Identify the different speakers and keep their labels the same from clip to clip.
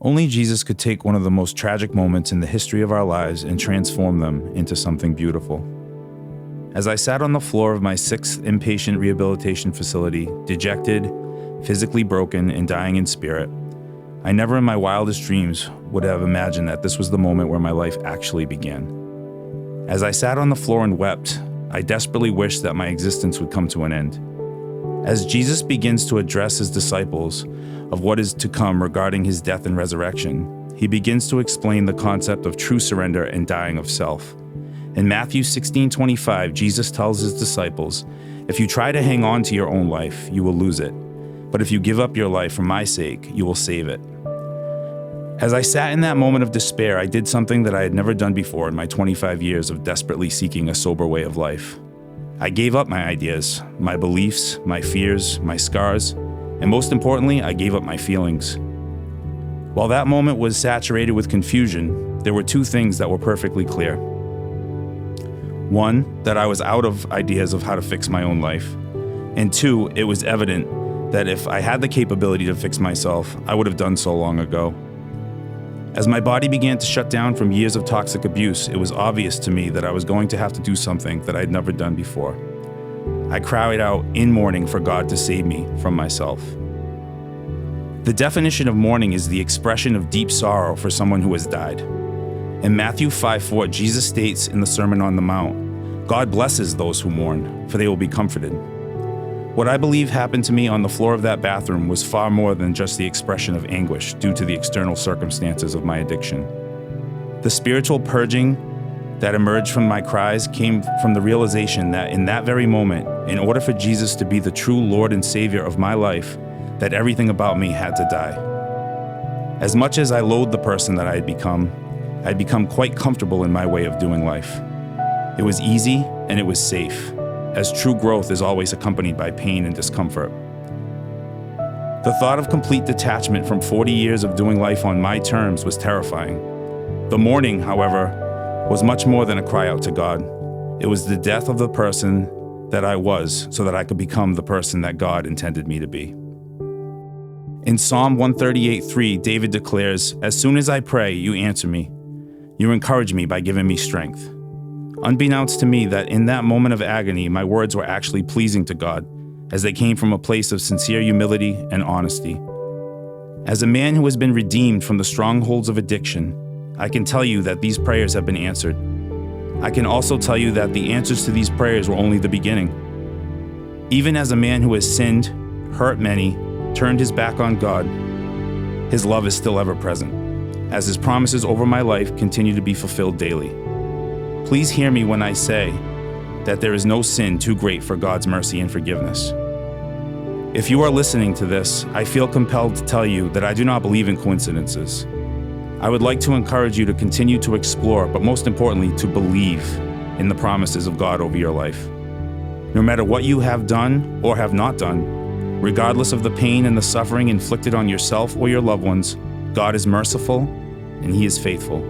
Speaker 1: Only Jesus could take one of the most tragic moments in the history of our lives and transform them into something beautiful. As I sat on the floor of my 6th inpatient rehabilitation facility, dejected, physically broken, and dying in spirit, I never in my wildest dreams would have imagined that this was the moment where my life actually began. As I sat on the floor and wept, I desperately wished that my existence would come to an end. As Jesus begins to address his disciples of what is to come regarding his death and resurrection, he begins to explain the concept of true surrender and dying of self. In Matthew 16:25, Jesus tells his disciples, "If you try to hang on to your own life, you will lose it. But if you give up your life for my sake, you will save it." As I sat in that moment of despair, I did something that I had never done before in my 25 years of desperately seeking a sober way of life. I gave up my ideas, my beliefs, my fears, my scars, and most importantly, I gave up my feelings. While that moment was saturated with confusion, there were 2 things that were perfectly clear. 1, that I was out of ideas of how to fix my own life. And 2, it was evident that if I had the capability to fix myself, I would have done so long ago. As my body began to shut down from years of toxic abuse, it was obvious to me that I was going to have to do something that I had never done before. I cried out in mourning for God to save me from myself. The definition of mourning is the expression of deep sorrow for someone who has died. In Matthew 5:4, Jesus states in the Sermon on the Mount, "God blesses those who mourn, for they will be comforted." What I believe happened to me on the floor of that bathroom was far more than just the expression of anguish due to the external circumstances of my addiction. The spiritual purging that emerged from my cries came from the realization that in that very moment, in order for Jesus to be the true Lord and Savior of my life, that everything about me had to die. As much as I loathed the person that I had become quite comfortable in my way of doing life. It was easy and it was safe, as true growth is always accompanied by pain and discomfort. The thought of complete detachment from 40 years of doing life on my terms was terrifying. The mourning, however, was much more than a cry out to God. It was the death of the person that I was so that I could become the person that God intended me to be. In Psalm 138:3, David declares, "As soon as I pray, you answer me. You encourage me by giving me strength." Unbeknownst to me that in that moment of agony, my words were actually pleasing to God, as they came from a place of sincere humility and honesty. As a man who has been redeemed from the strongholds of addiction, I can tell you that these prayers have been answered. I can also tell you that the answers to these prayers were only the beginning. Even as a man who has sinned, hurt many, turned his back on God, his love is still ever present, as his promises over my life continue to be fulfilled daily. Please hear me when I say that there is no sin too great for God's mercy and forgiveness. If you are listening to this, I feel compelled to tell you that I do not believe in coincidences. I would like to encourage you to continue to explore, but most importantly, to believe in the promises of God over your life. No matter what you have done or have not done, regardless of the pain and the suffering inflicted on yourself or your loved ones, God is merciful and He is faithful.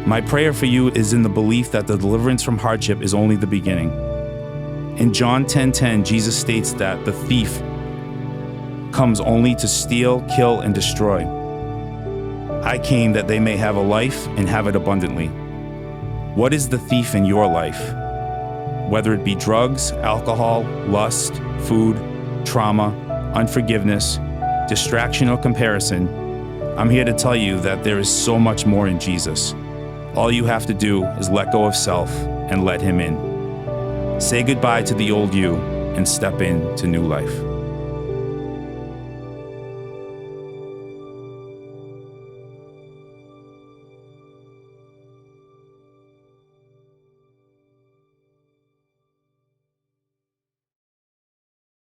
Speaker 1: My prayer for you is in the belief that the deliverance from hardship is only the beginning. In John 10:10, Jesus states that the thief comes only to steal, kill, and destroy. I came that they may have a life and have it abundantly. What is the thief in your life? Whether it be drugs, alcohol, lust, food, trauma, unforgiveness, distraction, or comparison, I'm here to tell you that there is so much more in Jesus. All you have to do is let go of self and let Him in. Say goodbye to the old you and step into new life.